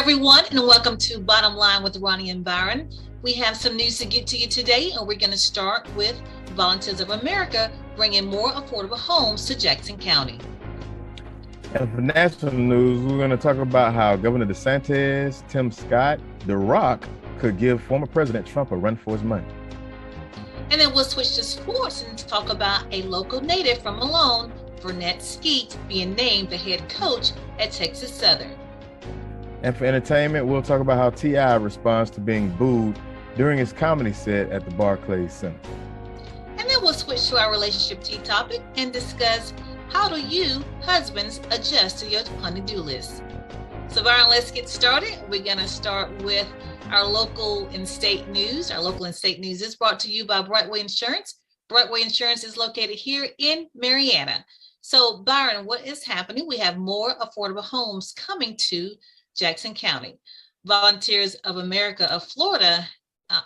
everyone, and welcome to Bottom Line with Roni and Byron. We have some news to get to you today, and we're going to start with Volunteers of America bringing more affordable homes to Jackson County. And for national news, we're going to talk about how Governor DeSantis, Tim Scott, The Rock could give former President Trump a run for his money. And then we'll switch to sports and talk about a local native from Malone, Vernette Skeete, being named the head coach at Texas Southern. And for entertainment, we'll talk about how T.I. responds to being booed during his comedy set at the Barclays Center. And then we'll switch to our relationship tea topic and discuss how do you, husbands, adjust to your honey-do list. So Byron, let's get started. We're going to start with our local and state news. Our local and state news is brought to you by Brightway Insurance. Brightway Insurance is located here in Marianna. So Byron, what is happening? We have more affordable homes coming to Jackson County. Volunteers of America of Florida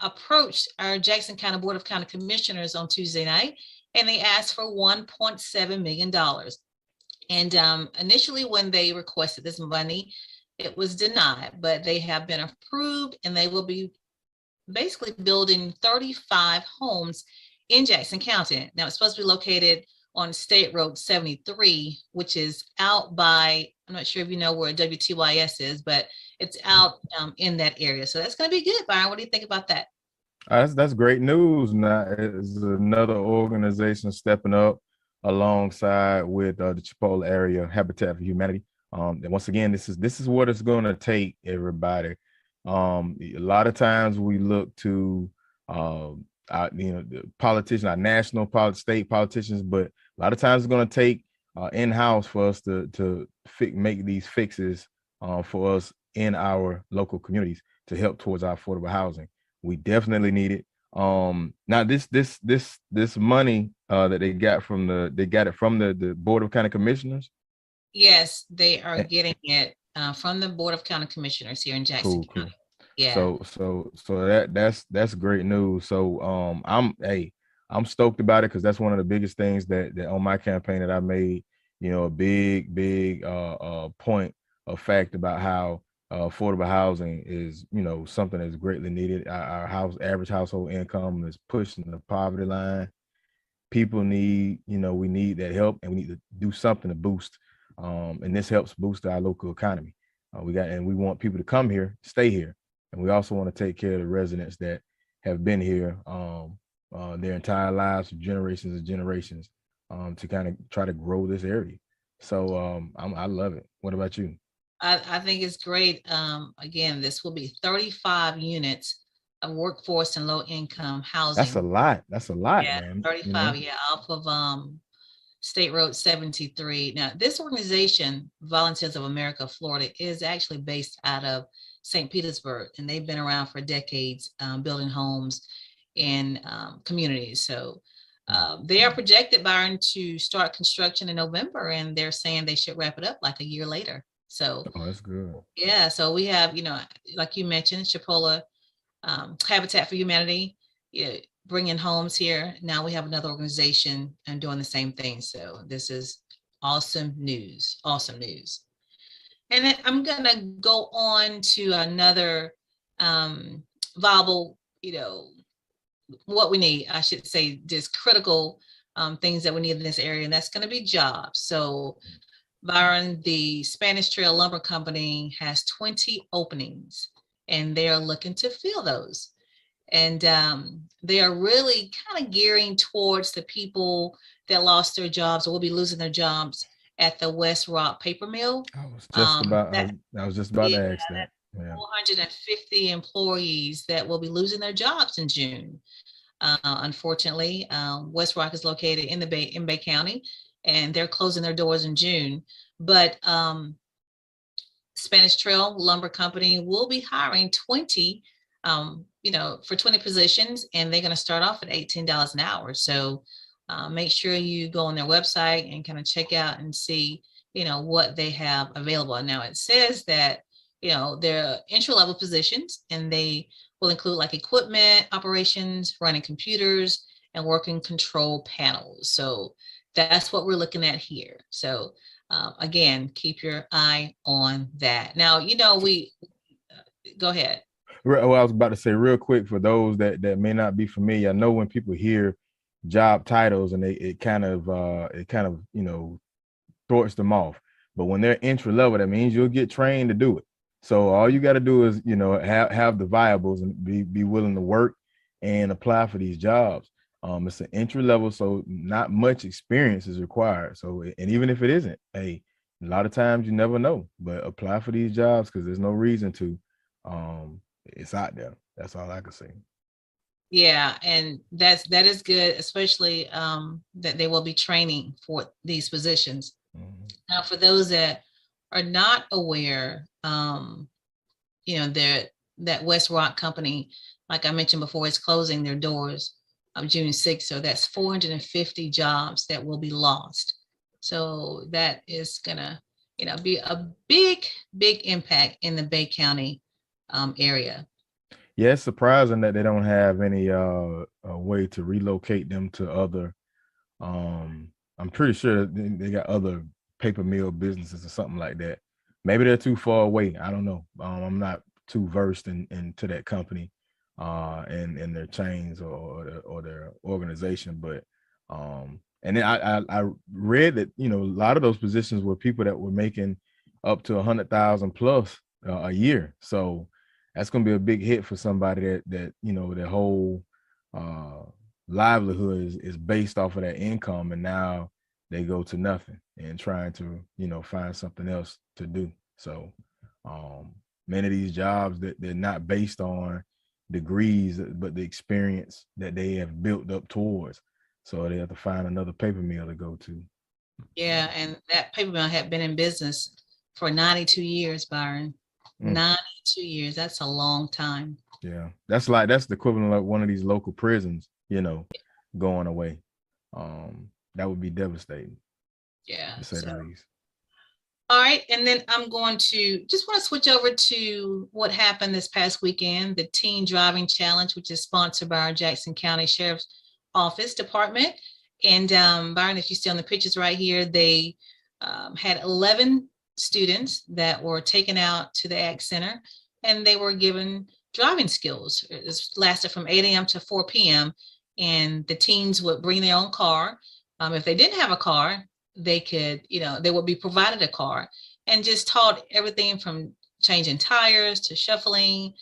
approached our Jackson County Board of County Commissioners on Tuesday night, and they asked for $1.7 million. And initially when they requested this money, it was denied, but they have been approved, and they will be basically building 35 homes in Jackson County. Now, it's supposed to be located on State Road 73, which is out by, I'm not sure if you know where WTYS is, but it's out in that area. So that's going to be good, Byron. What do you think about that? That's great news. Now, it's another organization stepping up alongside with the Chipola area Habitat for Humanity. And once again, this is what it's going to take, everybody. A lot of times we look to the politicians, our national state politicians, but a lot of times it's going to take in-house for us to make these fixes for us in our local communities to help towards our affordable housing. We definitely need it. Now this money that they got it from the Board of County Commissioners. Yes, they are getting it from the Board of County Commissioners here in Jackson County. Yeah. So that's great news. So I'm stoked about it, because that's one of the biggest things that on my campaign that I made, a big point of fact about how affordable housing is, something that's greatly needed. Our average household income is pushing the poverty line. People need, we need that help, and we need to do something to boost. And this helps boost our local economy. We want people to come here, stay here. And we also want to take care of the residents that have been here their entire lives, generations and generations, to kind of try to grow this area. So I love it. What about you? I think it's great. Again, this will be 35 units of workforce and low income housing. That's a lot. Yeah, man. 35, off of State Road 73. Now, this organization, Volunteers of America of Florida, is actually based out of St. Petersburg, and they've been around for decades, building homes in communities. So they are projected, Byron, to start construction in November, and they're saying they should wrap it up like a year later. So that's good. Yeah, so we have, like you mentioned, Chipola, Habitat for Humanity, bringing homes here. Now we have another organization and doing the same thing. So this is awesome news. And then I'm going to go on to another viable, what we need, I should say, just critical things that we need in this area, and that's going to be jobs. So Byron, the Spanish Trail Lumber Company has 20 openings, and they are looking to fill those. And they are really kind of gearing towards the people that lost their jobs or will be losing their jobs at the West Rock Paper Mill. I was just about to ask that. Yeah. 450 employees that will be losing their jobs in June. Unfortunately, West Rock is located in Bay County, and they're closing their doors in June. But Spanish Trail Lumber Company will be hiring 20, for 20 positions, and they're going to start off at $18 an hour. So make sure you go on their website and kind of check out and see, what they have available. Now it says that, they're entry-level positions, and they will include like equipment operations, running computers, and working control panels. So that's what we're looking at here. So again, keep your eye on that. Now, we Go ahead. Well, I was about to say real quick for those that may not be familiar. I know when people hear job titles and it kind of thwarts them off. But when they're entry level, that means you'll get trained to do it. So all you got to do is, have the viables and be willing to work and apply for these jobs. It's an entry level, so not much experience is required. So, and even if it isn't, hey, a lot of times you never know, but apply for these jobs because there's no reason to. It's out there. That's all I can say. Yeah, and that is good, especially that they will be training for these positions. Mm-hmm. Now, for those that are not aware, that West Rock company, like I mentioned before, is closing their doors on June 6th. So that's 450 jobs that will be lost. So that is gonna, be a big impact in the Bay County area. Yeah, it's surprising that they don't have any way to relocate them to other. I'm pretty sure they got other paper mill businesses or something like that. Maybe they're too far away. I don't know. I'm not too versed into that company and their chains or their organization. But and then I read that a lot of those positions were people that were making up to 100,000 plus a year. So that's going to be a big hit for somebody that their whole livelihood is based off of that income, and now they go to nothing and trying to find something else to do. So many of these jobs that they're not based on degrees, but the experience that they have built up towards. So they have to find another paper mill to go to. Yeah, and that paper mill had been in business for 92 years, Byron. 92 years. That's a long time. Yeah, that's the equivalent of one of these local prisons, going away. That would be devastating. Yeah. To say the least. All right, and then I'm going to just want to switch over to what happened this past weekend, the Teen Driving Challenge, which is sponsored by our Jackson County Sheriff's Office Department. And Byron, if you see on the pictures right here, they had 11 students that were taken out to the Ag Center, and they were given driving skills. It lasted from 8 a.m. to 4 p.m. And the teens would bring their own car. If they didn't have a car, they could, they would be provided a car, and just taught everything from changing tires to shuffling,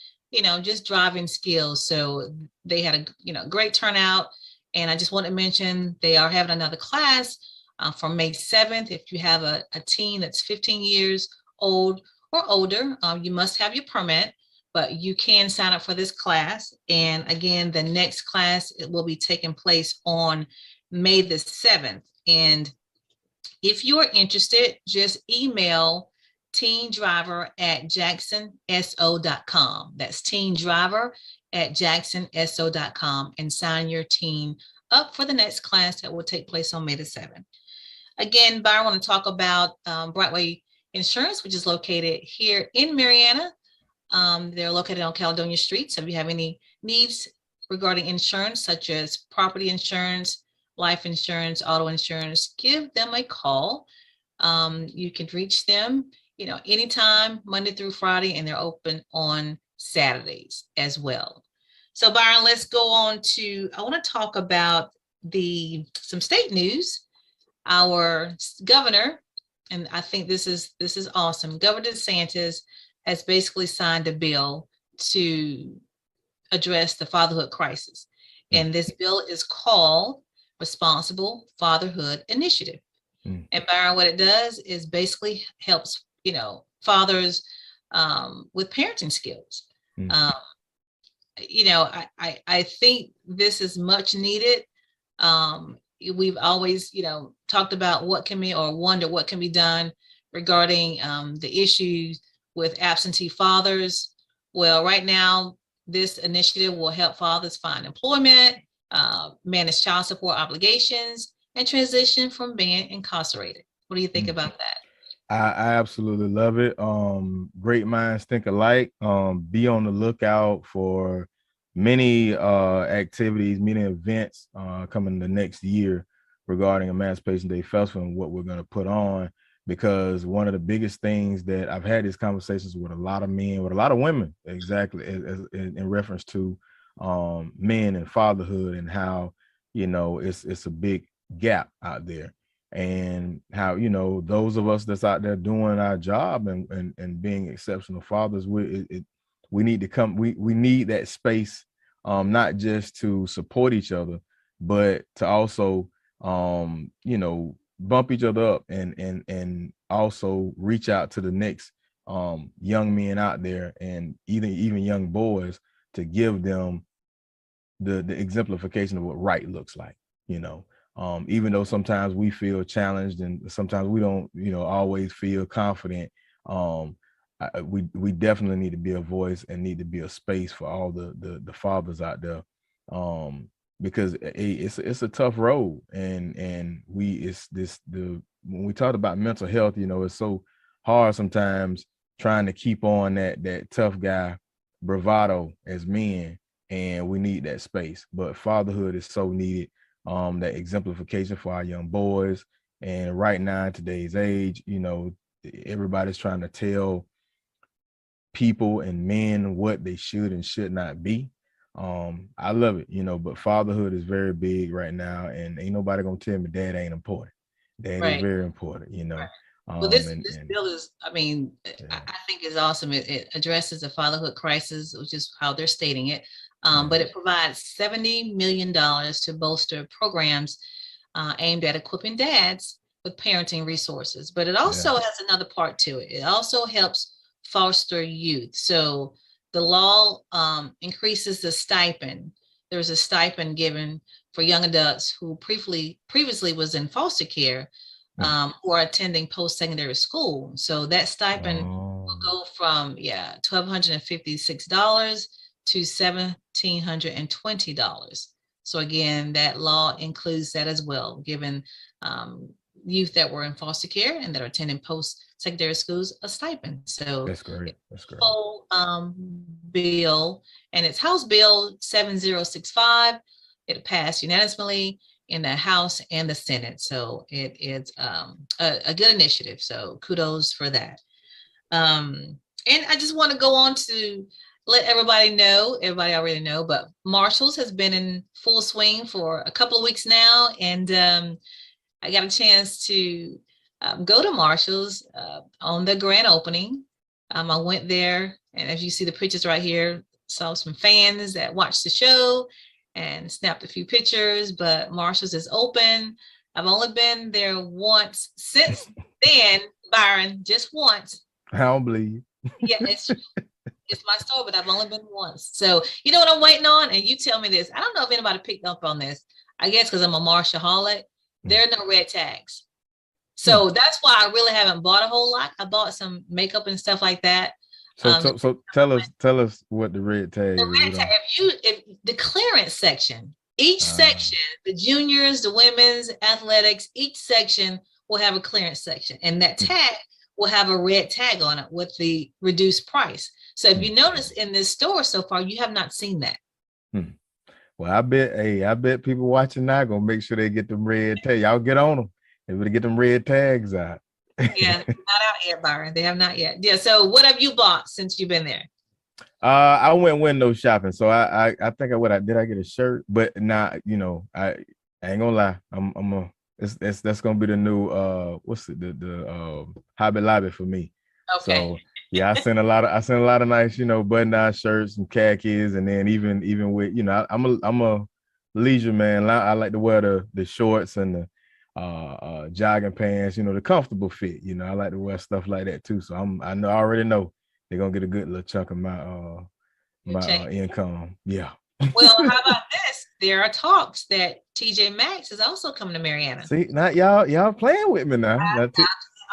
just driving skills. So they had a great turnout. And I just want to mention they are having another class from May 7th. If you have a teen that's 15 years old or older, you must have your permit, but you can sign up for this class. And again, the next class, it will be taking place on May the 7th. And if you are interested, just email teendriver@jacksonso.com. That's teendriver@jacksonso.com, and sign your teen up for the next class that will take place on May the 7th. Again, Byron, I want to talk about Brightway Insurance, which is located here in Marianna. They're located on Caledonia Street. So if you have any needs regarding insurance, such as property insurance, life insurance, auto insurance, give them a call. You can reach them, anytime, Monday through Friday, and they're open on Saturdays as well. So Byron, let's go on to, I want to talk about some state news. Our governor, and I think this is awesome, Governor DeSantis has basically signed a bill to address the fatherhood crisis. And this bill is called Responsible Fatherhood Initiative. And Byron, what it does is basically helps, fathers with parenting skills. I think this is much needed. We've always, talked about what can be, or wonder what can be done regarding the issues with absentee fathers. Well, right now, this initiative will help fathers find employment, manage child support obligations, and transition from being incarcerated. What do you think about that? I absolutely love it. Great minds think alike. Be on the lookout for many activities, many events coming the next year regarding Emancipation Day Festival and what we're going to put on. because one of the biggest things that I've had these conversations with a lot of men, with a lot of women, exactly, in reference to men and fatherhood, and how, it's a big gap out there, and how, those of us that's out there doing our job and being exceptional fathers, we need to come, we need that space, not just to support each other, but to also, bump each other up, and also reach out to the next young men out there, and even young boys, to give them the exemplification of what right looks like, even though sometimes we feel challenged, and sometimes we don't, always feel confident. We definitely need to be a voice, and need to be a space for all the fathers out there, because it's a tough road, and when we talk about mental health, it's so hard sometimes trying to keep on that tough guy bravado as men, and we need that space. But fatherhood is so needed, that exemplification for our young boys. And right now, in today's age, everybody's trying to tell people and men what they should and should not be. I love it, but fatherhood is very big right now, and ain't nobody gonna tell me dad ain't important. Dad is very important, Right. Well, this bill is, I mean, yeah. I think is awesome. It addresses the fatherhood crisis, which is how they're stating it. But it provides $70 million to bolster programs aimed at equipping dads with parenting resources. But it also has another part to it. It also helps foster youth. So the law increases the stipend. There's a stipend given for young adults who previously was in foster care, who are attending post-secondary school. So that stipend will go from $1,256 to $1,720. So again, that law includes that as well, giving youth that were in foster care and that are attending post-secondary schools a stipend. So that's great. That's great. Whole bill, and it's House Bill 7065. It passed unanimously in the House and the Senate. So it is a good initiative. So kudos for that. And I just want to go on to let everybody know, everybody already know, but Marshalls has been in full swing for a couple of weeks now. And I got a chance to go to Marshalls on the grand opening. I went there, and as you see the pictures right here, saw some fans that watched the show and snapped a few pictures, but Marshalls is open. I've only been there once since then, Byron, just once. I don't believe. Yeah, it's my store, but I've only been once. So you know what I'm waiting on? And you tell me this. I don't know if anybody picked up on this. I guess because I'm a Marshallaholic, there are no red tags. So that's why I really haven't bought a whole lot. I bought some makeup and stuff like that. So tell us what the red tag is. The red tag, if the clearance section, each section, the juniors, the women's, athletics, each section will have a clearance section, and that tag will have a red tag on it with the reduced price. So if you notice in this store so far, you have not seen that. Well, I bet people watching now gonna make sure they get them red tags. Y'all get on them. They better get them red tags out. Yeah, not out yet, Byron. They have not yet. Yeah. So what have you bought since you've been there? I went window shopping. So I think I get a shirt, but not, I ain't gonna lie. That's gonna be the new the Hobby Lobby for me. Okay. So yeah, I sent a lot of nice, button down shirts and khakis, and then even with, I'm a leisure man. I like to wear the shorts and the jogging pants, the comfortable fit. I like to wear stuff like that too. So I already know they're gonna get a good little chunk of my income. Yeah. Well, how about this? There are talks that TJ Maxx is also coming to Marianna. See, now y'all playing with me now.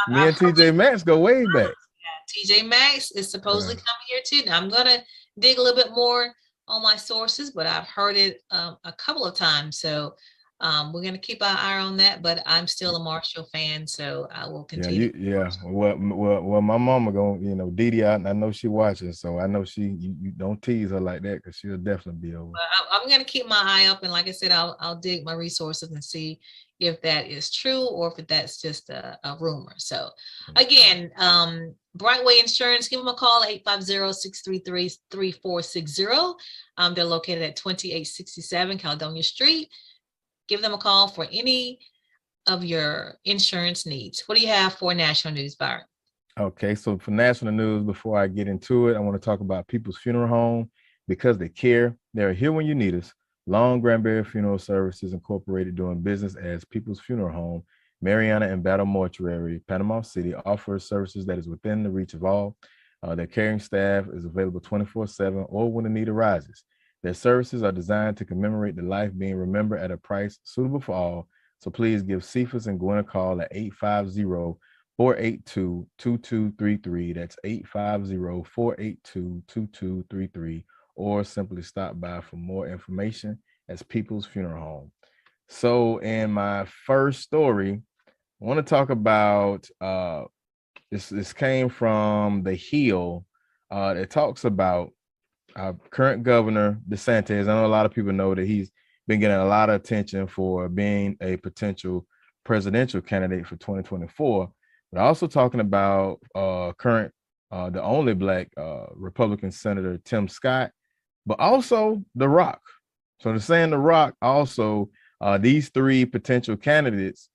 Me and TJ Maxx go way back. Yeah, TJ Maxx is supposedly coming here too. Now I'm gonna dig a little bit more on my sources, but I've heard it a couple of times. So We're going to keep our eye on that, but I'm still a Marshall fan, so I will Yeah, continue. well, my mama gonna, Dee Dee, I know she watching, so I know you don't tease her like that because she'll definitely be over. I'm going to keep my eye up, and like I said, I'll dig my resources and see if that is true or if that's just a rumor. So again, Brightway Insurance, give them a call, 850-633-3460. They're located at 2867 Caledonia Street. Give them a call for any of your insurance needs. What do you have for national news, Byron? Okay, so for national news, before I get into it, I want to talk about People's Funeral Home. Because they care, they're here when you need us. Long Granbury Funeral Services Incorporated, doing business as People's Funeral Home, Marianna and Battle Mortuary, Panama City, offers services that is within the reach of all. Their caring staff is available 24/7 or when the need arises. Their services are designed to commemorate the life being remembered at a price suitable for all. So please give Cephas and Gwen a call at 850-482-2233. That's 850-482-2233, or simply stop by for more information as People's Funeral Home. So in my first story, I want to talk about this came from The Hill. It talks about current governor DeSantis. I know a lot of people know that he's been getting a lot of attention for being a potential presidential candidate for 2024. But also talking about the only Black Republican Senator Tim Scott, but also The Rock. So they're saying The Rock also, these three potential candidates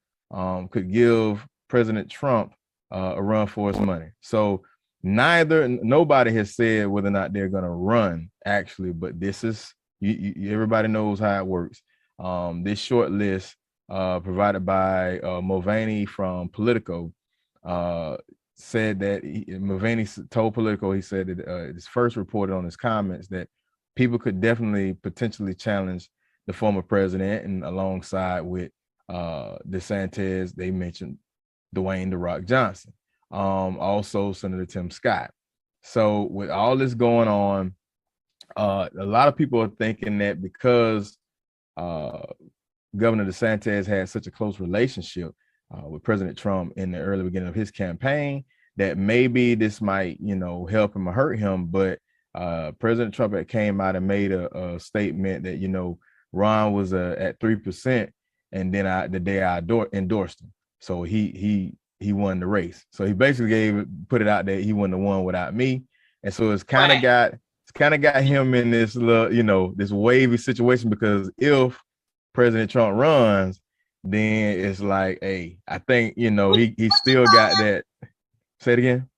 could give President Trump a run for his money. So nobody has said whether or not they're going to run actually, but this is, everybody knows how it works. This short list provided by Mulvaney from Politico said that Mulvaney told Politico, he said that his first reported on his comments that people could definitely potentially challenge the former president, and alongside with DeSantis, they mentioned Dwayne "The Rock" Johnson, also Senator Tim Scott. So with all this going on, a lot of people are thinking that because Governor DeSantis had such a close relationship with President Trump in the early beginning of his campaign, that maybe this might, help him or hurt him. But President Trump had came out and made a statement that, Ron was at 3%, and then the day I endorsed him. So he won the race. So he basically put it out there he wouldn't have won without me. And so it's kind of got him in this little, this wavy situation, because if President Trump runs, then it's like, hey, I think, he still got that. Say it again.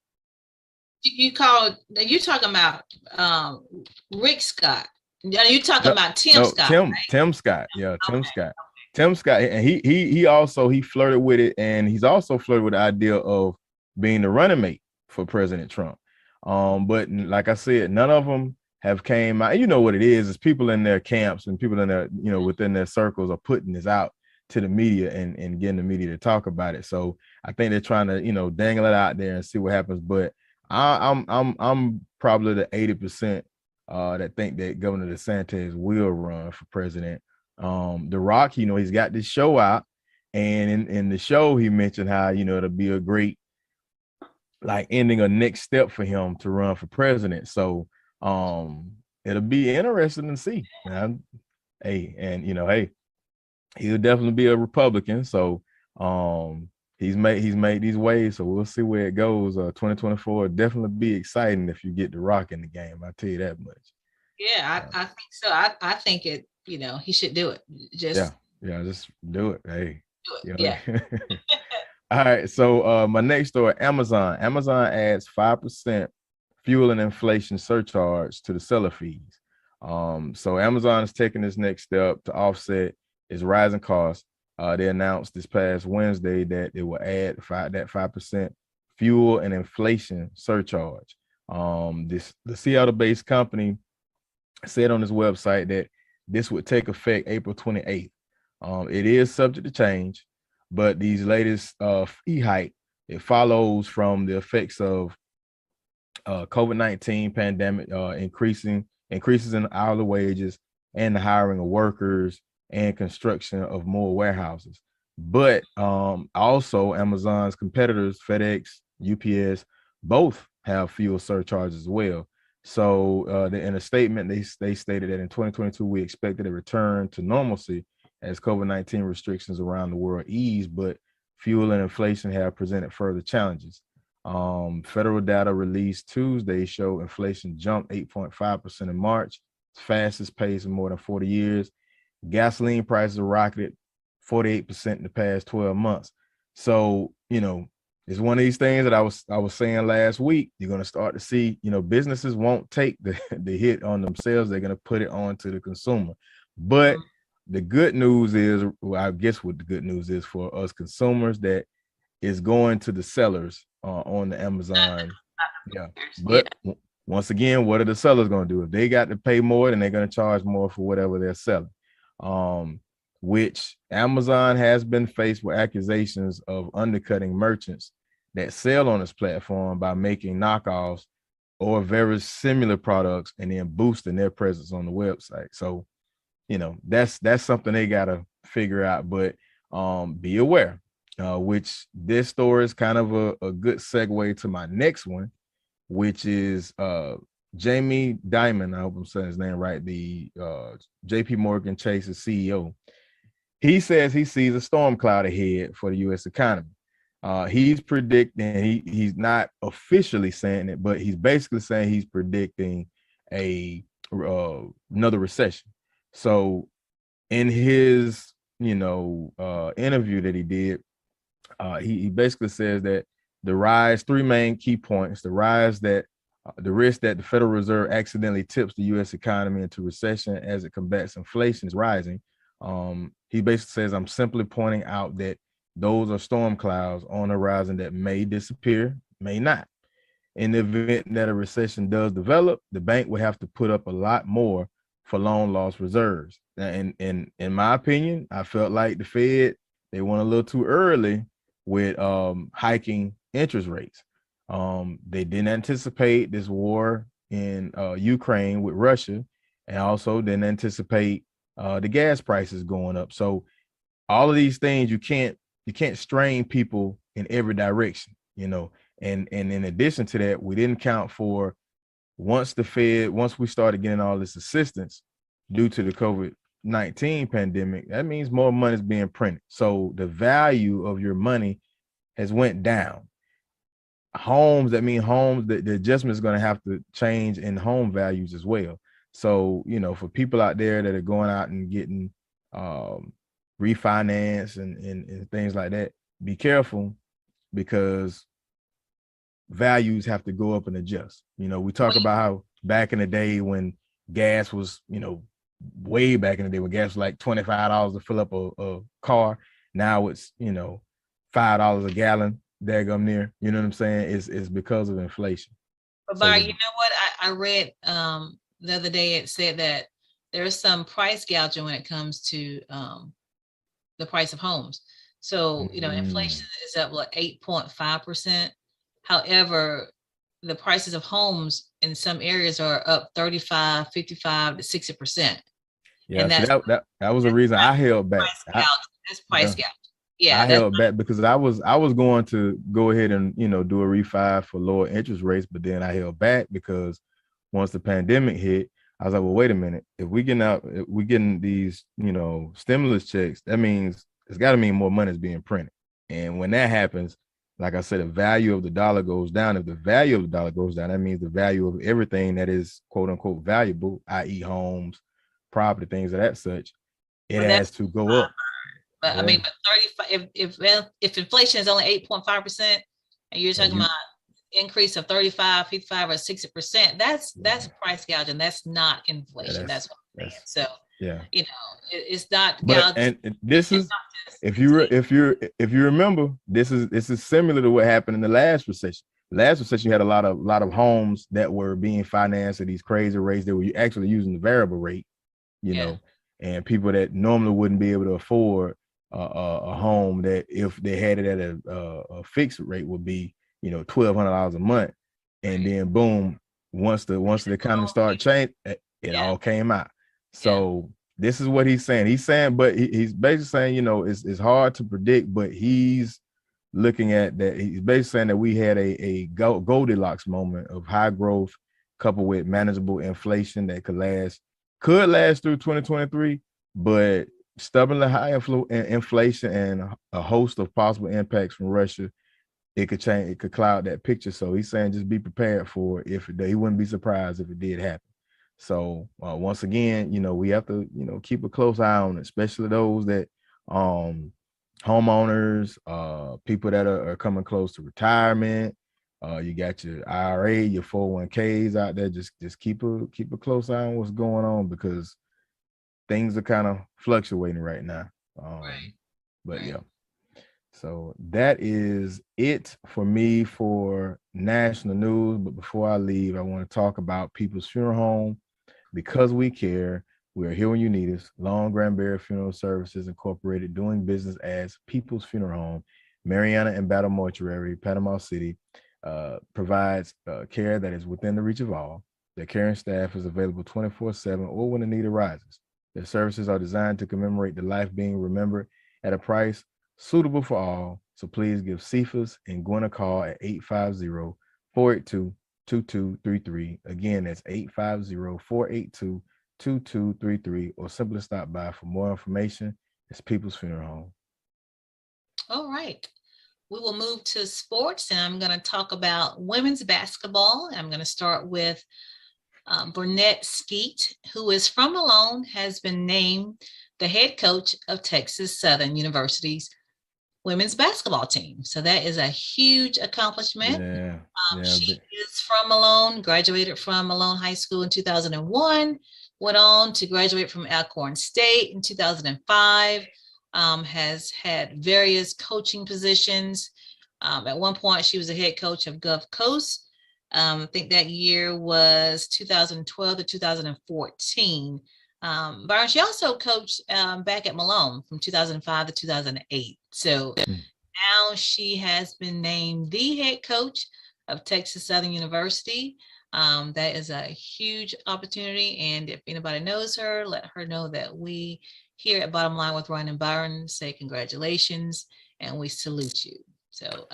You talking about Rick Scott. You talking about Tim Scott. Tim Scott. Yeah, Tim Scott. Tim Scott, and he also flirted with it, and he's also flirted with the idea of being the running mate for President Trump. But like I said, none of them have came out. You know what it is people in their camps and people in their, within their circles are putting this out to the media and getting the media to talk about it. So I think they're trying to, dangle it out there and see what happens. But I'm probably the 80% that think that Governor DeSantis will run for president. The Rock, he's got this show out, and in the show he mentioned how, it'll be a great ending a next step for him to run for president. So it'll be interesting to see. Hey, he'll definitely be a Republican. So he's made these waves. So we'll see where it goes. 2024 definitely be exciting if you get The Rock in the game. I'll tell you that much. Yeah, I think so. I think it, he should do it. Just do it. Hey, do it. Yeah. All right. So my next story, Amazon. Amazon adds 5% fuel and inflation surcharge to the seller fees. So Amazon is taking this next step to offset its rising costs. They announced this past Wednesday that it will add that 5% fuel and inflation surcharge. The Seattle-based company said on its website that this would take effect April 28th. It is subject to change, but these latest fee hike, it follows from the effects of COVID-19 pandemic, increases in hourly wages and the hiring of workers and construction of more warehouses. But also Amazon's competitors, FedEx, UPS, both have fuel surcharges as well. So in a statement, they stated that in 2022, we expected a return to normalcy as COVID-19 restrictions around the world ease, but fuel and inflation have presented further challenges. Federal data released Tuesday show inflation jumped 8.5% in March, fastest pace in more than 40 years. Gasoline prices rocketed 48% in the past 12 months. So, it's one of these things that I was saying last week. You're going to start to see, businesses won't take the hit on themselves. They're going to put it on to the consumer. But the good news is, well, I guess what the good news is for us consumers, that is going to the sellers on the Amazon. Yeah. But once again, what are the sellers going to do? If they got to pay more, then they're going to charge more for whatever they're selling. Which Amazon has been faced with accusations of undercutting merchants that sell on its platform by making knockoffs or very similar products and then boosting their presence on the website. So, that's something they got to figure out, but be aware, which this story is kind of a good segue to my next one, which is Jamie Dimon. I hope I'm saying his name right. The JP Morgan Chase's CEO. He says he sees a storm cloud ahead for the U.S. economy. He's predicting, he's not officially saying it, but he's basically saying he's predicting another recession. So in his, interview that he did, he basically says that three main key points, the risk that the Federal Reserve accidentally tips the U.S. economy into recession as it combats inflation is rising. He basically says, I'm simply pointing out that those are storm clouds on the horizon that may disappear, may not. In the event that a recession does develop, the bank will have to put up a lot more for loan loss reserves. And in my opinion, I felt like the Fed, they went a little too early with hiking interest rates. They didn't anticipate this war in Ukraine with Russia, and also didn't anticipate the gas prices going up. So all of these things, you can't strain people in every direction, and in addition to that, we didn't count for once we started getting all this assistance due to the COVID-19 pandemic, that means more money is being printed. So the value of your money has went down. The adjustment is going to have to change in home values as well. So, for people out there that are going out and getting refinance and things like that, be careful, because values have to go up and adjust. We talk about how back in the day when gas was, way back in the day when gas was like $25 to fill up a car. Now it's, $5 a gallon, daggum near, you know what I'm saying? It's because of inflation. But Barry, you know what? I read the other day, it said that there's some price gouging when it comes to the price of homes. So, inflation is up like 8.5%. However, the prices of homes in some areas are up 35, 55 to 60%. Yeah, and so that was the reason I held back. That's price gouging. Yeah, I held back because I was going to go ahead and do a refi for lower interest rates, but then I held back because once the pandemic hit, I was like, well, wait a minute. If we getting these stimulus checks, that means it's got to mean more money is being printed. And when that happens, like I said, the value of the dollar goes down. If the value of the dollar goes down, that means the value of everything that is quote unquote valuable, i.e. homes, property, things of that such, it has to go up. But yeah. I mean, but 35, if inflation is only 8.5%, and you're talking about increase of 35, 55, or 60%, that's price gouging. That's not inflation. That's what I'm saying. So it's not gouging. And this is if you remember, this is similar to what happened in the last recession. Last recession, you had a lot of homes that were being financed at these crazy rates. They were actually using the variable rate, and people that normally wouldn't be able to afford a home, that if they had it at a fixed rate would be $1,200 a month, and then boom, once the economy started changing, it all came out. So this is what he's saying. But he's basically saying, you know, it's hard to predict, but he's looking at that. He's basically saying that we had a Goldilocks moment of high growth coupled with manageable inflation that could last through 2023, but stubbornly high inflation and a host of possible impacts from Russia, it could cloud that picture. So he's saying just be prepared for it. He wouldn't be surprised if it did happen. So once again, you know, we have to, you know, keep a close eye on it, especially those that homeowners, people that are coming close to retirement. You got your IRA, your 401ks out there. Just keep a close eye on what's going on, because things are kind of fluctuating right now. Right. But right. Yeah. So that is it for me for national news. But before I leave, I want to talk about People's Funeral Home. Because we care, we are here when you need us. Long Granbury Funeral Services Incorporated, doing business as People's Funeral Home, Marianna and Battle Mortuary, Panama City, provides care that is within the reach of all. Their caring staff is available 24/7 or when the need arises. Their services are designed to commemorate the life being remembered at a price suitable for all. So please give Cephas and Gwen a call at 850-482-2233. Again, that's 850-482-2233, or simply stop by for more information. It's People's Funeral Home. All right. We will move to sports, and I'm going to talk about women's basketball. I'm going to start with Vernette Skeete, who is from Malone, has been named the head coach of Texas Southern University's women's basketball team. So that is a huge accomplishment. She is from Malone, graduated from Malone High School in 2001, went on to graduate from Alcorn State in 2005, has had various coaching positions. At one point, she was a head coach of Gulf Coast. I think that year was 2012 to 2014. Byron, she also coached back at Malone from 2005 to 2008. So now she has been named the head coach of Texas Southern University. That is a huge opportunity. And if anybody knows her, let her know that we here at Bottom Line with Roni Byron say congratulations and we salute you. So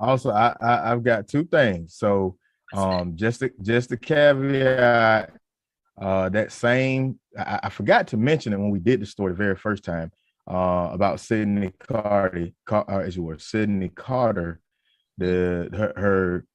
also, I've got two things. So just a caveat. That same, I forgot to mention it when we did the story the very first time about Sydney Carter, her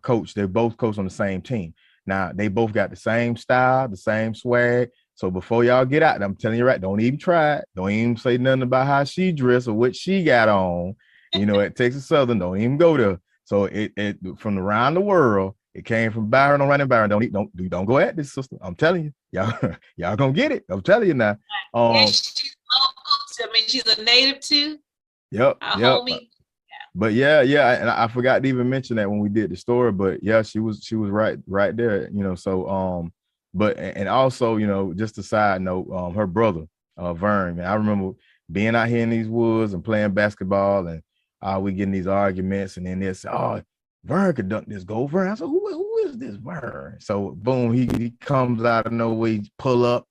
coach. They both coach on the same team. Now they both got the same style, the same swag. So before y'all get out, I'm telling you right, don't even try it. Don't even say nothing about how she dressed or what she got on. You know, at Texas Southern, don't even go there. So it from around the world. It came from Byron on Roni Byron. Don't go at this, sister. I'm telling you, y'all gonna get it. I'm telling you now. She's local. I mean, she's a native too. Yep. Homie. But yeah, and I forgot to even mention that when we did the story. But yeah, she was right there. You know, so but and also, you know, just a side note, her brother, Vern, man, I remember being out here in these woods and playing basketball, and we getting these arguments, and then they say, "Oh, Vern could dunk this goal." Vern, I said, who is this Vern? So boom, he comes out of nowhere, pull up,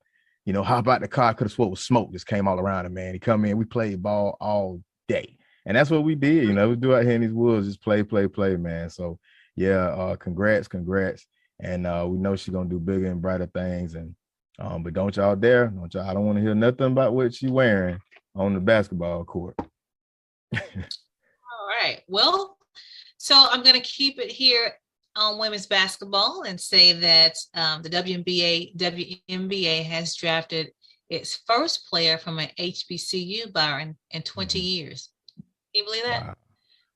you know, hop out the car. Could have swore it was smoke just came all around him, man. He come in, we played ball all day. And that's what we did, you know, we do out here in these woods, just play, man. So yeah, congrats. And we know she's gonna do bigger and brighter things. And but I don't want to hear nothing about what she's wearing on the basketball court. All right. Well, so I'm going to keep it here on women's basketball and say that the WNBA has drafted its first player from an HBCU, Byron, in 20 years. Can you believe that?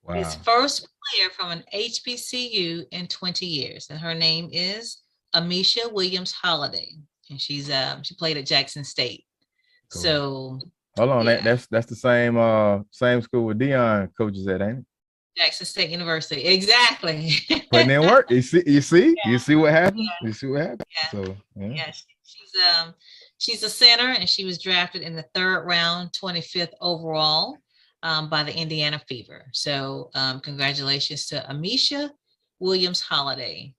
Wow. Its first player from an HBCU in 20 years. And her name is Amisha Williams Holiday. And she played at Jackson State. Cool. So hold on, yeah. That's the same school with Dion coaches at, ain't it? Jackson State University, exactly. Putting in work. You see what happened. Yeah. You see what happened. Yeah. So she's a center, and she was drafted in the 3rd round, 25th overall, by the Indiana Fever. So congratulations to Amisha Williams Holiday.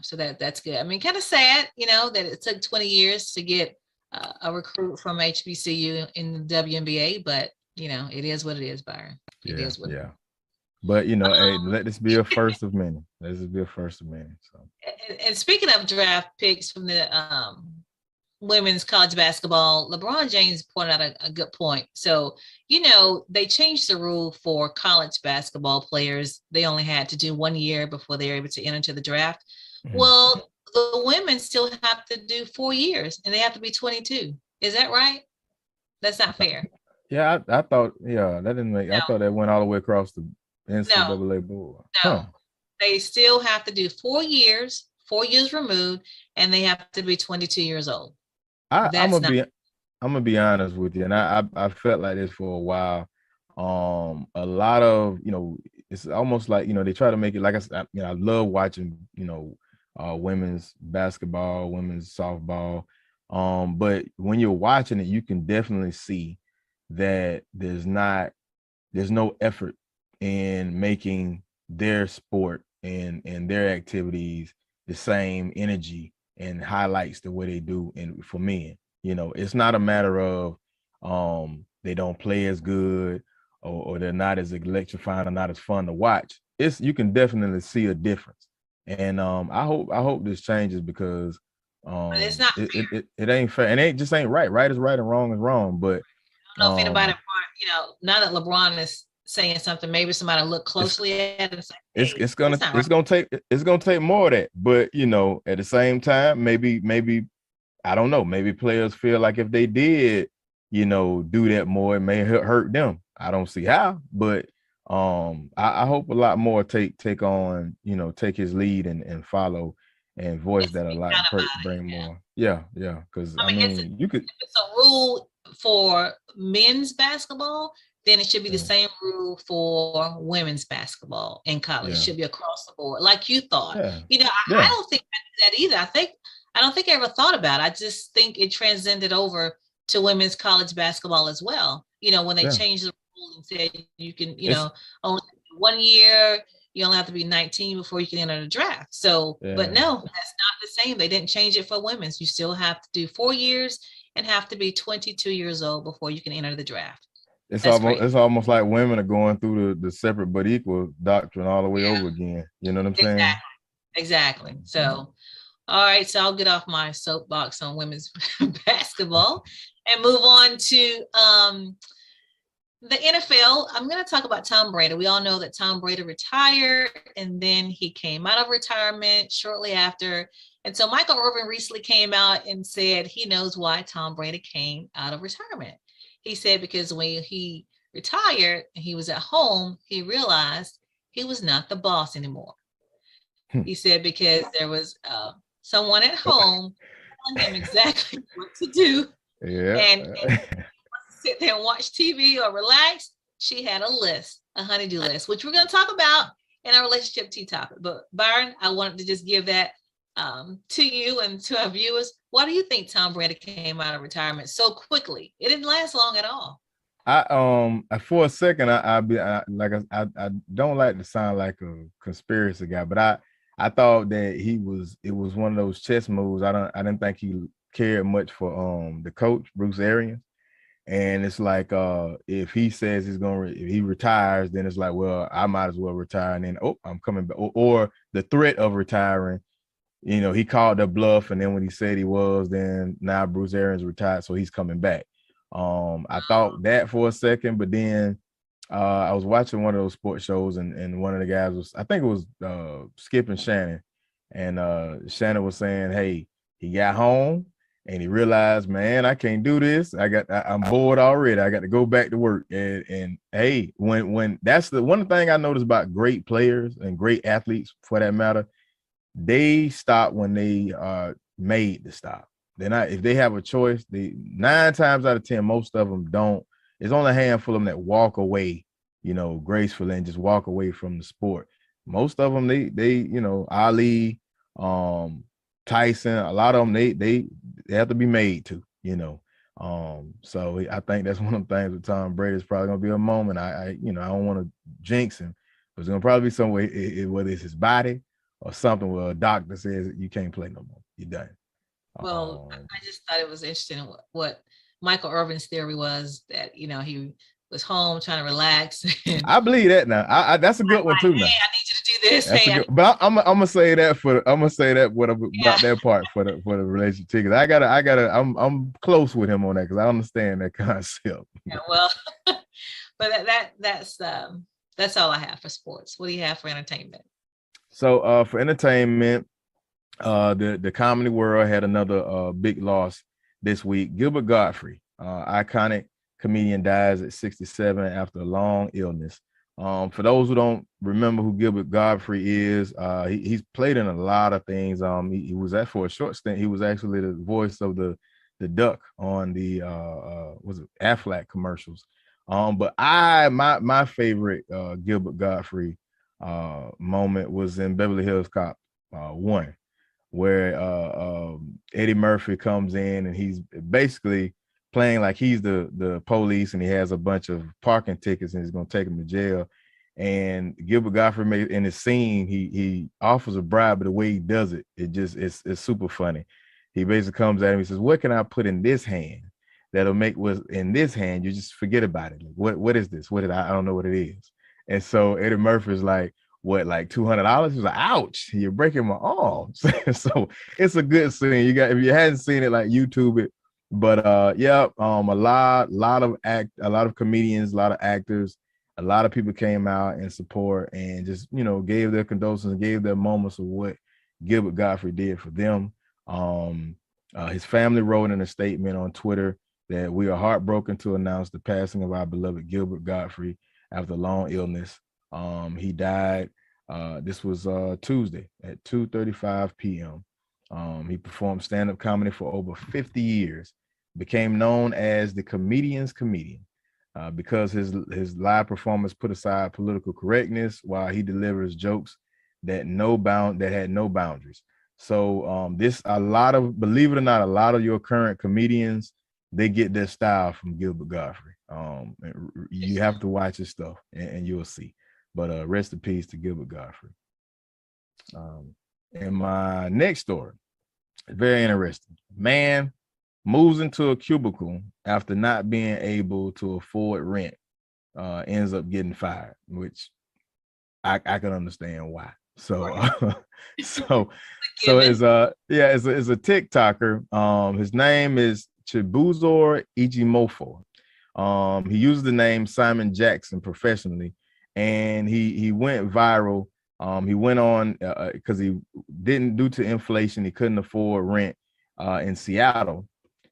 So that's good. I mean, kind of sad, you know, that it took 20 years to get a recruit from HBCU in the WNBA, but it is what it is, Byron. It Yeah, is what. yeah. But hey, Um, let this be a first of many. Let this be a first of many. So. and speaking of draft picks from the women's college basketball, LeBron James pointed out a good point. So, they changed the rule for college basketball players. They only had to do 1 year before they were able to enter the draft. Mm-hmm. Well, the women still have to do 4 years and they have to be 22. Is that right? That's not fair. Yeah, I thought, that didn't make, I thought that went all the way across the NCAA board. No, they still have to do 4 years removed, and they have to be 22 years old. I'm gonna be honest with you, and I felt like this for a while. A lot of it's almost like they try to make it like I said. I love watching women's basketball, women's softball. But when you're watching it, you can definitely see that there's no effort in making their sport and their activities the same energy and highlights the way they do for men. It's not a matter of they don't play as good or they're not as electrifying or not as fun to watch. You can definitely see a difference. And I hope this changes because it's not it ain't fair and it just ain't right. Right is right and wrong is wrong. But I don't know if anybody, now that LeBron is saying something, maybe somebody look closely at it and say, hey, it's gonna take more of that. But at the same time, maybe I don't know. Maybe players feel like if they did, do that more, it may hurt them. I don't see how, but I hope a lot more take on, take his lead and follow and voice that a lot, bring more. Yeah. Because I mean you could. If it's a rule for men's basketball, then it should be the same rule for women's basketball in college. It should be across the board, like you thought. I don't think that either. I don't think I ever thought about it. I just think it transcended over to women's college basketball as well. When they changed the rule and said you can, only 1 year, you only have to be 19 before you can enter the draft. So, but no, that's not the same. They didn't change it for women's. You still have to do 4 years and have to be 22 years old before you can enter the draft. It's almost like women are going through the separate but equal doctrine all the way over again. You know what I'm saying? Exactly. So, all right. So I'll get off my soapbox on women's basketball and move on to the NFL. I'm going to talk about Tom Brady. We all know that Tom Brady retired and then he came out of retirement shortly after. And so Michael Irvin recently came out and said he knows why Tom Brady came out of retirement. He said because when he retired and he was at home, he realized he was not the boss anymore. He said because there was someone at home telling him exactly what to do. Yeah. And sit there and watch TV or relax. She had a list, a honey-do list, which we're going to talk about in our relationship tea topic. But Byron, I wanted to just give that to you and to our viewers. Why do you think Tom Brady came out of retirement so quickly? It didn't last long at all. For a second, I don't like to sound like a conspiracy guy, but I thought that it was one of those chess moves. I didn't think he cared much for the coach, Bruce Arians. And it's like if he says if he retires, then it's like, well, I might as well retire. And then, I'm coming back. Or the threat of retiring, he called the bluff. And then when he said he was, then now Bruce Arians retired. So he's coming back. I thought that for a second, but then I was watching one of those sports shows and one of the guys I think it was Skip and Shannon. And Shannon was saying, hey, he got home. And he realized, man, I can't do this. I'm bored already. I got to go back to work. And hey, when that's the one thing I noticed about great players and great athletes, for that matter, they stop when they are made to stop. They're not, if they have a choice, 9 times out of 10, most of them don't. There's only a handful of them that walk away, gracefully and just walk away from the sport. Most of them, they Ali, Tyson, a lot of them, they have to be made to, So I think that's one of the things with Tom Brady. It's probably gonna be a moment. I don't want to jinx him, but it's gonna probably be some way, whether it's his body or something where a doctor says you can't play no more. You're done. Well, I just thought it was interesting what Michael Irvin's theory was, that, he was home trying to relax. And I believe that now. I that's a good one too hey, now. I need you to do this. That's a Hey, good, but I'm gonna say that I'm gonna say that what about that part for the relationship, because I'm close with him on that, because I understand that concept. yeah, well, but that's all I have for sports. What do you have for entertainment? So for entertainment, the comedy world had another big loss this week. Gilbert Gottfried, iconic comedian, dies at 67 after a long illness. For those who don't remember who Gilbert Gottfried is, he's played in a lot of things. He was at, for a short stint, he was actually the voice of the duck on the was it Aflac commercials. But my favorite Gilbert Gottfried moment was in Beverly Hills Cop 1, where Eddie Murphy comes in and he's basically playing like he's the police, and he has a bunch of parking tickets and he's going to take him to jail. And Gilbert Gottfried in his scene, he offers a bribe, but the way he does it, it's super funny. He basically comes at him, he says, "What can I put in this hand that'll make what's in this hand you just forget about it? Like, what is this? I don't know what it is." And so Eddie Murphy is like, "What, like $200?" He's like, "Ouch, you're breaking my arm." So it's a good scene. If you hadn't seen it, like, YouTube it. But a lot of comedians, a lot of actors, a lot of people came out in support and just, gave their condolences and gave their moments of what Gilbert Gottfried did for them. His family wrote in a statement on Twitter that we are heartbroken to announce the passing of our beloved Gilbert Gottfried after a long illness. He died. This was Tuesday at 2:35 p.m. He performed stand-up comedy for over 50 years, became known as the comedian's comedian because his live performance put aside political correctness while he delivers jokes that had no boundaries. So believe it or not, a lot of your current comedians, they get their style from Gilbert Gottfried. You have to watch his stuff and you'll see. But rest in peace to Gilbert Gottfried. And my next story, very interesting. Man moves into a cubicle after not being able to afford rent, ends up getting fired, which I can understand why. So Right. so it's a TikToker. His name is Chibuzor Ijimofo. He used the name Simon Jackson professionally, and he went viral. He went on because he didn't, due to inflation, he couldn't afford rent in Seattle.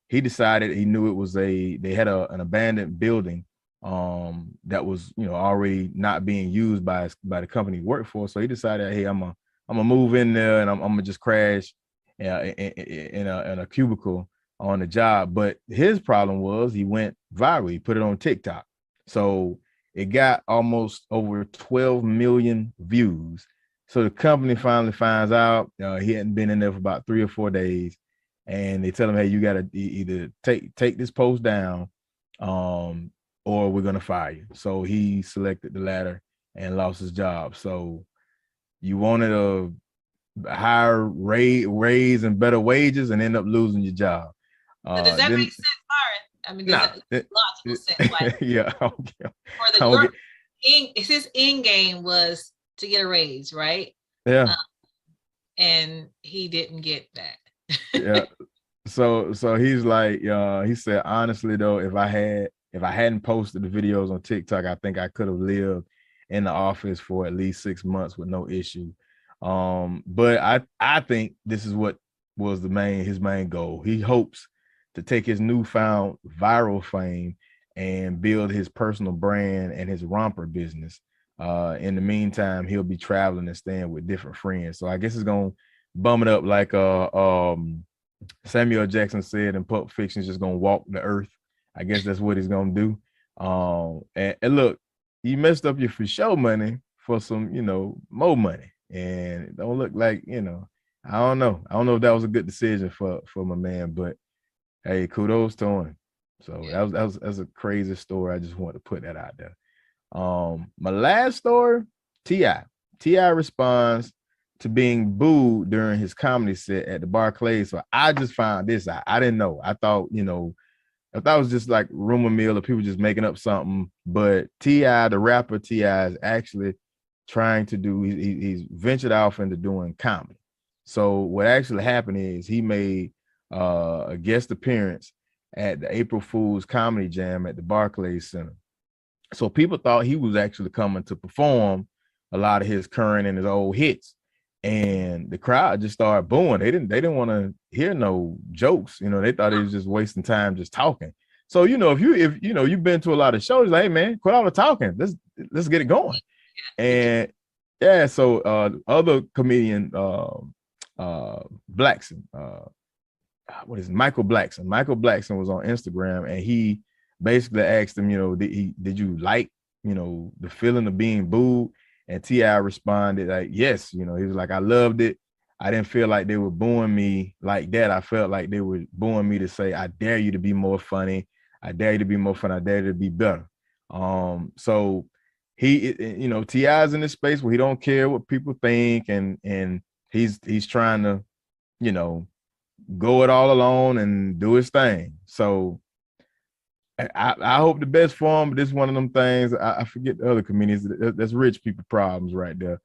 He decided, he knew it was they had an abandoned building that was, already not being used by the company he worked for. So he decided, hey, I'm gonna move in there and I'm gonna just crash in a cubicle on the job. But his problem was he went viral. He put it on TikTok. So it got almost over 12 million views. So the company finally finds out he hadn't been in there for about 3 or 4 days. And they tell him, hey, you got to either take this post down or we're going to fire you. So he selected the latter and lost his job. So you wanted a higher raise and better wages and end up losing your job. So does that make sense, Byron? I mean, does that logical sense? Like, yeah. His end game was to get a raise, right? Yeah. And he didn't get that. Yeah. So he's like, he said, honestly though, if I hadn't posted the videos on TikTok, I think I could have lived in the office for at least 6 months with no issue. But I think this is what was his main goal. He hopes to take his newfound viral fame and build his personal brand and his romper business. In the meantime, he'll be traveling and staying with different friends. So I guess it's gonna bum it up like Samuel Jackson said in Pulp Fiction, just gonna walk the earth. I guess that's what he's gonna do. And look, you messed up your for show money for some, more money, and it don't look like, I don't know if that was a good decision for my man, but hey, kudos to him. So that was a crazy story. I just wanted to put that out there. My last story, T.I. responds to being booed during his comedy set at the Barclays. So I just found this out. I didn't know. I thought, I thought it was just like rumor mill or people just making up something. But T.I., the rapper T.I., is actually trying to do, he's ventured off into doing comedy. So what actually happened is he made a guest appearance at the April Fool's Comedy Jam at the Barclays Center. So people thought he was actually coming to perform a lot of his current and his old hits. And the crowd just started booing. They didn't want to hear no jokes. They thought he was just wasting time just talking. So, if you've been to a lot of shows, like, hey man, quit all the talking. Let's get it going. And yeah, so other comedian Blackson, what is it? Michael Blackson? Michael Blackson was on Instagram, and he basically asked him, did you like, the feeling of being booed? And T.I. responded like, yes, he was like, I loved it. I didn't feel like they were booing me like that. I felt like they were booing me to say, I dare you to be more funny. I dare you to be more fun. I dare you to be better. So he, T.I.'s in this space where he don't care what people think. And he's trying to, go it all alone and do his thing. So I hope the best for him, but this is one of them things. I forget the other comedians. That's rich people problems right there.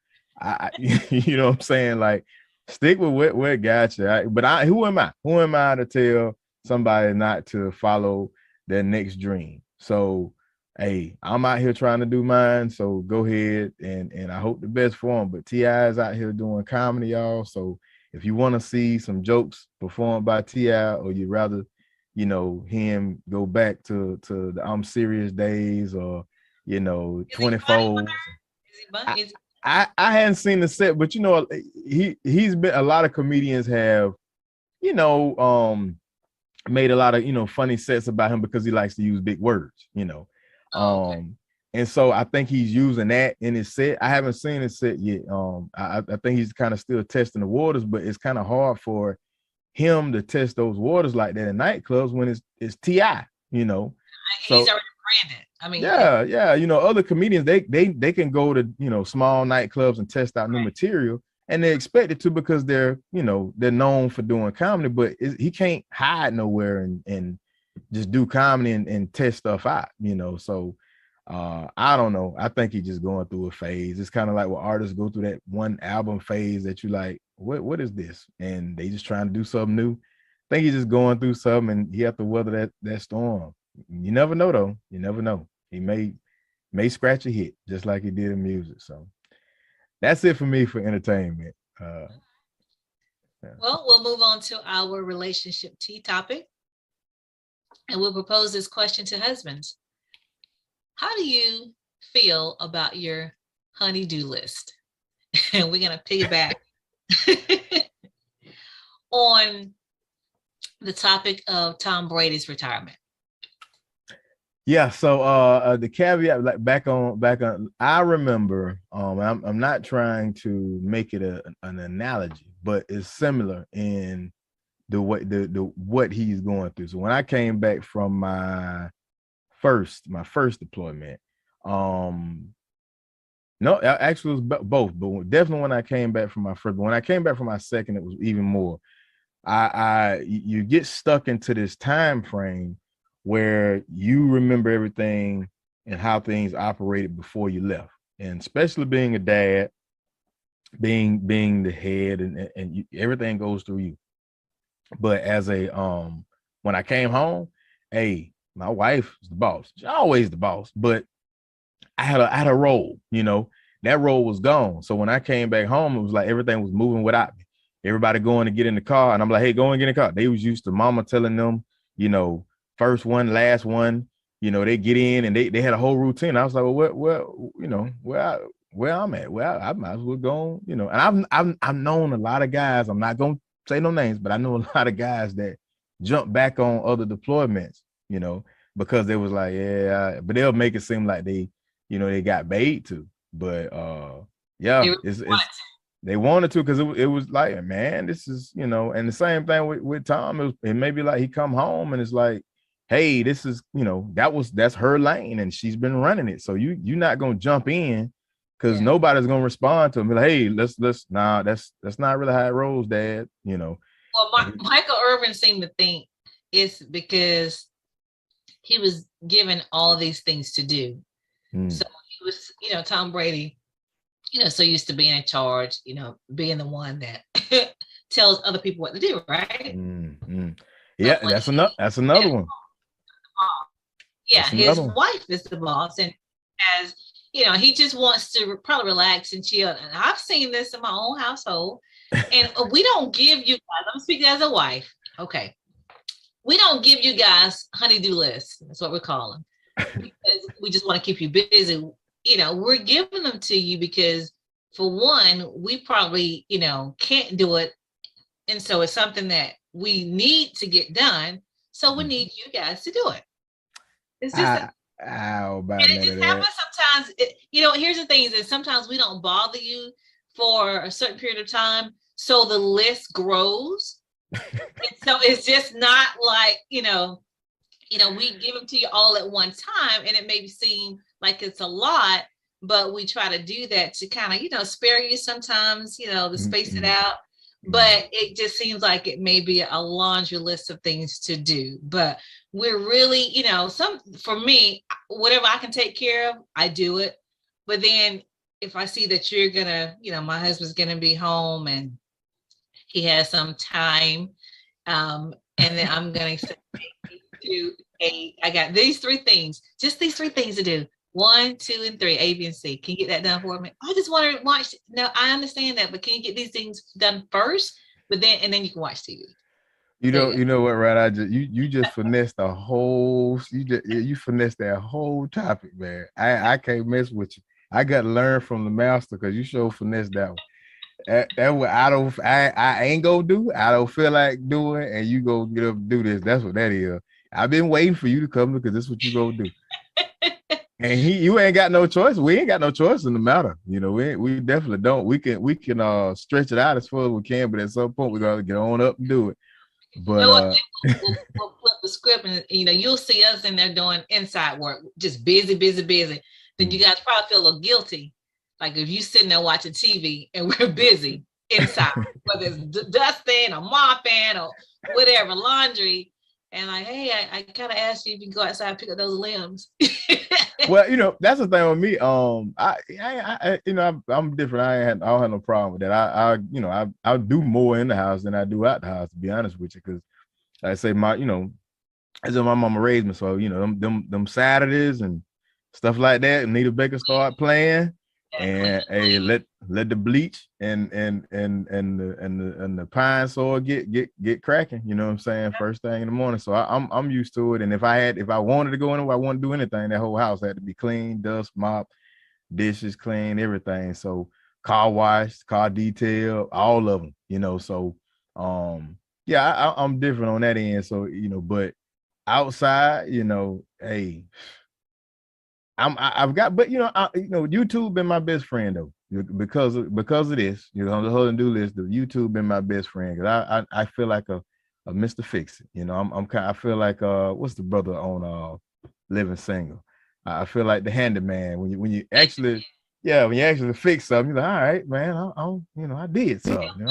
You know what I'm saying? Like, stick with where it got you. But who am I? Who am I to tell somebody not to follow their next dream? So, hey, I'm out here trying to do mine. So go ahead and I hope the best for him. But T.I. is out here doing comedy, y'all. So if you want to see some jokes performed by T.I., or you'd rather him go back to the I'm Serious days, or 24. I hadn't seen the set, but he's been, a lot of comedians have made a lot of funny sets about him because he likes to use big words. Okay. And so I think he's using that in his set. I haven't seen his set yet. I think he's kind of still testing the waters, but it's kind of hard for him to test those waters like that in nightclubs when it's T.I. He's already branded. I mean, yeah. Other comedians, they can go to small nightclubs and test out new material, and they expect it to because they're known for doing comedy. But he can't hide nowhere and just do comedy and test stuff out. So I don't know. I think he's just going through a phase. It's kind of like what artists go through, that one album phase that you like, what is this? And they just trying to do something new. I think he's just going through something, and he have to weather that storm. You never know, though. You never know. He may scratch a hit just like he did in music. So that's it for me for entertainment. Yeah. Well, we'll move on to our relationship tea topic, and we'll propose this question to husbands. How do you feel about your honey-do list? And we're going to piggyback on the topic of Tom Brady's retirement. Yeah, so the caveat, like back on, I remember, I'm not trying to make it an analogy, but it's similar in the way the what he's going through. So when I came back from my first deployment, no, actually it was both, but definitely when I came back from my first, but when I came back from my second, it was even more. You get stuck into this time frame where you remember everything and how things operated before you left, and especially being a dad, being the head, and everything goes through you. But as a when I came home, hey, my wife was the boss. She's always the boss, but I had a role, that role was gone. So when I came back home, it was like everything was moving without me. Everybody going to get in the car, and I'm like, hey, go and get in the car. They was used to mama telling them, first one, last one, they get in, and they had a whole routine. I was like, well, where I'm at, I might as well go, and I've known a lot of guys. I'm not going to say no names, but I know a lot of guys that jump back on other deployments, because they was like, yeah, but they'll make it seem like they, they got paid to, but yeah, it's they wanted to, because it was like, man, this is, and the same thing with Tom. It may be like he come home and it's like, hey, this is, that's her lane and she's been running it. So you're not gonna jump in because nobody's gonna respond to him. Like, hey, let's nah, that's not really how it rolls, Dad. You know. Well, Michael Irvin seemed to think it's because he was given all these things to do. So he was, Tom Brady, so used to being in charge, being the one that tells other people what to do, right? Yeah, so that's another one. Yeah, his wife is the boss, and as he just wants to probably relax and chill. And I've seen this in my own household. And we don't give you guys, I'm speaking as a wife. Okay. We don't give you guys honey-do lists. That's what we call them. Because we just want to keep you busy. We're giving them to you because, for one, we probably, can't do it. And so it's something that we need to get done. So we need you guys to do it. It's just it just happens sometimes. Here's the thing is that sometimes we don't bother you for a certain period of time. So the list grows. And so it's just not like, we give them to you all at one time, and it may seem like it's a lot, but we try to do that to kind of, spare you sometimes, to space it out. But it just seems like it may be a laundry list of things to do. But we're really, for me, whatever I can take care of, I do it. But then if I see that you're gonna, my husband's gonna be home and he has some time, and then I'm gonna say I got these three things, just these three things to do. 1, 2, and 3, A, B, and C. Can you get that done for me? I just want to watch. No, I understand that, but can you get these things done first? And then you can watch TV. You know what, right? You just finessed the whole. You finessed that whole topic, man. I can't mess with you. I got to learn from the master because you sure finessed that one. That what I ain't gonna do. I don't feel like doing, and you go get up and do this. That's what that is. I've been waiting for you to come because this is what you gonna do. And you ain't got no choice. We ain't got no choice in the matter. We definitely don't. We can stretch it out as far as we can, but at some point we gotta get on up and do it. But we'll flip the script, and you'll see us in there doing inside work, just busy. Then you guys probably feel a little guilty, like if you sitting there watching TV and we're busy inside, whether it's dusting or mopping or whatever, laundry. And like, hey, I kind of asked you if you can go outside and pick up those limbs. Well, that's the thing with me. I'm different. I don't have no problem with that. I do more in the house than I do out the house, to be honest with you. Because I say as my mama raised me, so them Saturdays and stuff like that. Anita Baker start playing, and hey, let the bleach and the pine soil get cracking. You know what I'm saying? First thing in the morning. So I'm used to it. And if I wanted to go anywhere, I wanted to do anything, that whole house had to be clean, dust, mop, dishes clean, everything. So car wash, car detail, all of them. So yeah, I'm different on that end. So but outside, hey. I've got, but YouTube been my best friend though, because of this, the whole and do list. The YouTube been my best friend because I feel like a Mr. Fix It. I feel like what's the brother on Living Single? I feel like the handyman when you actually fix something. You're like, all right, man, I did something.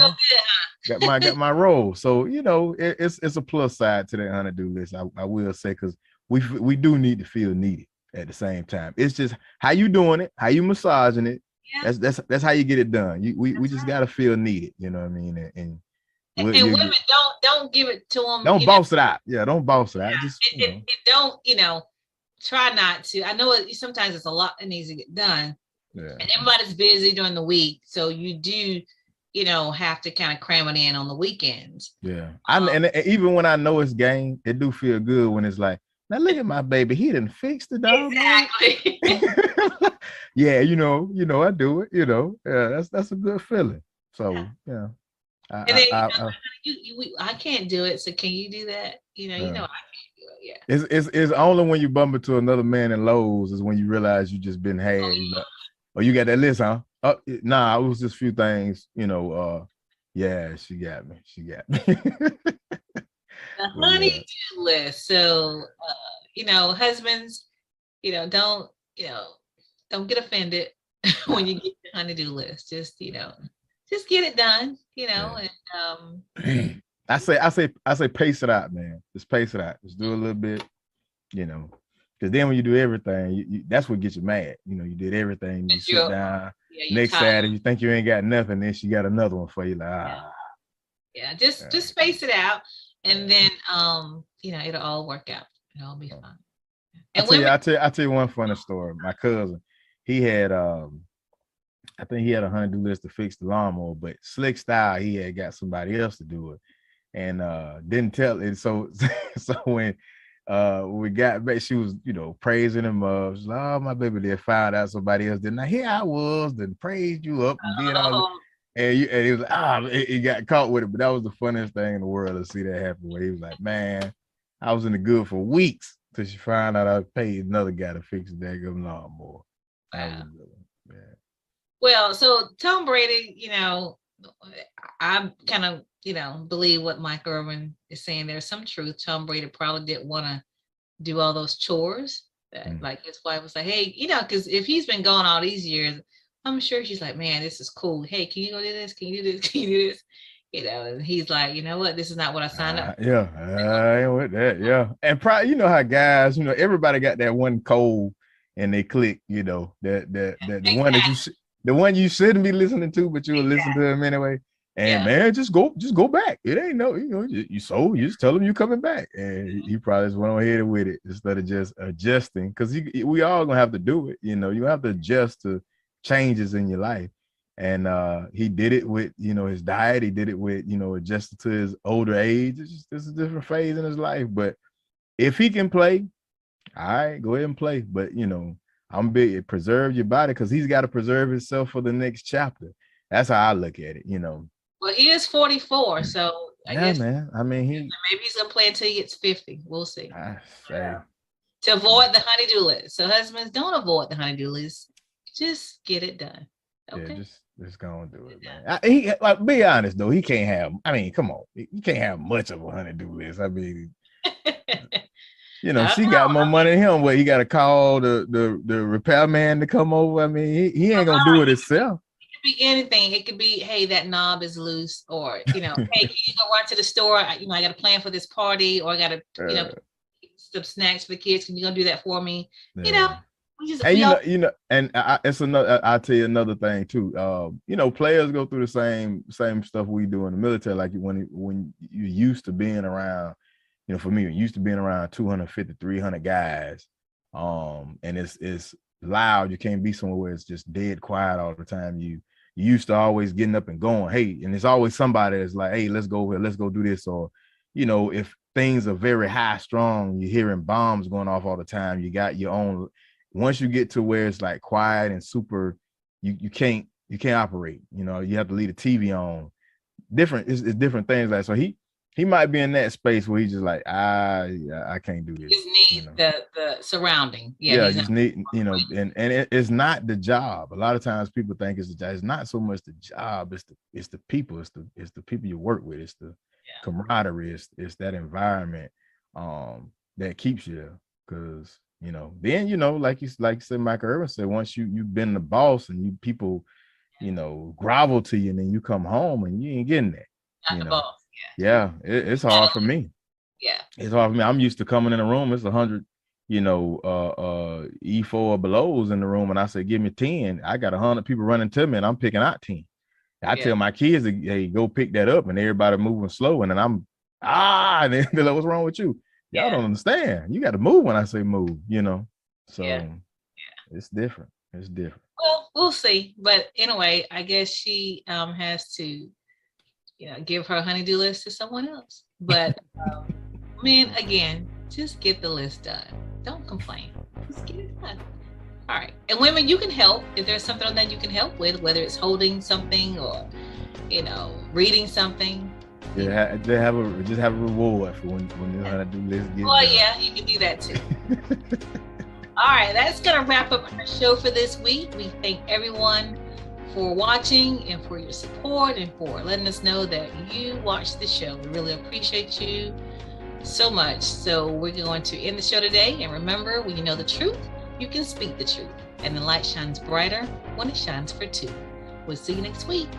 Got my role. So it's a plus side to that honey-do list. I will say, because we do need to feel needed. At the same time, it's just how you doing it, how you massaging it. Yeah. That's how you get it done. We just gotta feel needed. You know what I mean? And women don't give it to them. Don't boss it out. Yeah, don't boss it out. Just don't try not to. I know sometimes it's a lot that needs to get done. Yeah. And everybody's busy during the week, so you do have to kind of cram it in on the weekends. Yeah, and even when I know it's game, it do feel good when it's like, now look at my baby. He didn't fix the dog. Exactly. Yeah, I do it. Yeah, that's a good feeling. So yeah. I can't do it. So can you do that? I can't do it. Yeah. It's only when you bump into another man in Lowe's is when you realize you just been had. Oh, you got that list, huh? Nah, it was just a few things. Yeah, she got me. The honey-do list. So, husbands, don't get offended. when you get your honey-do list. Just, just get it done, Yeah. and I say pace it out, man. Just pace it out. Just do a little bit, because then when you do everything, that's what gets you mad. You did everything. You sit down. Next Saturday, you think you ain't got nothing, then she got another one for you. Like, just space it out, and then it'll all work out. It'll all be fine. And I'll tell you one funny story. My cousin, he had I think he had a honey-do list to fix the lawnmower, but slick style, he had got somebody else to do it, and didn't tell it. So when we got back, she was praising him up. She's like, oh, my baby, they found out somebody else did. Now here I was, then praised you up and did all that. And he was like, he got caught with it. But that was the funniest thing in the world to see that happen. Where he was like, man, I was in the good for weeks till she found out I paid another guy to fix the daggum lawnmower. Wow. Well, so Tom Brady, I kind of, believe what Mike Irvin is saying. There's some truth. Tom Brady probably didn't want to do all those chores that like his wife was like, hey, because if he's been gone all these years, I'm sure she's like, man, this is cool. Hey, can you go do this? Can you do this? Can you do this? And he's like, you know what? This is not what I signed up for. Yeah, I ain't with that. Yeah. And probably, how guys, everybody got that one code and they click, that the one that the one you shouldn't be listening to, but you'll listen to him anyway. And man, just go back. It ain't no, you just tell him you coming back. And he probably just went on ahead with it instead of just adjusting. Because we all gonna have to do it. You have to adjust to changes in your life. And he did it with, his diet. He did it with, adjusted to his older age. It's a different phase in his life. But if he can play, all right, go ahead and play. But, I'm big. Preserve your body because he's got to preserve himself for the next chapter. That's how I look at it, Well, he is 44, so I guess, man. I mean, maybe he's gonna play until he gets 50. We'll see. To avoid the honey-do list. So husbands, don't avoid the honey-do list. Just get it done. Okay. Yeah, just gonna do it, man. Be honest though, he can't have. I mean, come on, he can't have much of a honey-do list. I mean. She got more money than him. What he got to call the repairman to come over. I mean, he ain't gonna do it himself. It could be anything. It could be, hey, that knob is loose, or hey, can you go run to the store? I got a plan for this party, or I got to some snacks for the kids. Can you go do that for me? Yeah. And it's another. I'll tell you another thing too. Players go through the same stuff we do in the military. Like when you're used to being around. For me, it used to being around 250, 300 guys. And it's loud. You can't be somewhere where it's just dead quiet all the time. You used to always getting up and going, hey, and there's always somebody that's like, hey, let's go here, let's go do this. Or, if things are very high strung, you're hearing bombs going off all the time. You got your own. Once you get to where it's like quiet and super, you can't operate. You have to leave the TV on. It's different things. Like, so he might be in that space where he's just like, I can't do this. Just need the surrounding. Just need, and it's not the job. A lot of times people think it's the job. It's not so much the job. It's the people. It's the people you work with. It's the camaraderie. It's that environment that keeps you there. Because then like you said, Michael Irvin said, once you've been the boss and people grovel to you, and then you come home and you ain't getting that. Not the boss. Yeah, it's hard for me. Yeah, it's hard for me. I'm used to coming in a room. It's 100, E4 or belows in the room, and I say, give me 10. I got 100 people running to me, and I'm picking out 10. I tell my kids, hey, go pick that up, and everybody moving slow, and then I'm and then they're like, what's wrong with you? Y'all don't understand. You got to move when I say move. So it's different. It's different. Well, we'll see. But anyway, I guess she has to. Give her honey-do list to someone else. But men, again, just get the list done. Don't complain. Just get it done. All right. And women, you can help if there's something that you can help with, whether it's holding something or, reading something. Yeah, just have a reward for when you know how to do list. Oh yeah, you can do that too. All right, that's gonna wrap up our show for this week. We thank everyone for watching and for your support and for letting us know that you watched the show. We really appreciate you so much. So we're going to end the show today. And remember, when you know the truth, you can speak the truth. and the light shines brighter when it shines for two. We'll see you next week.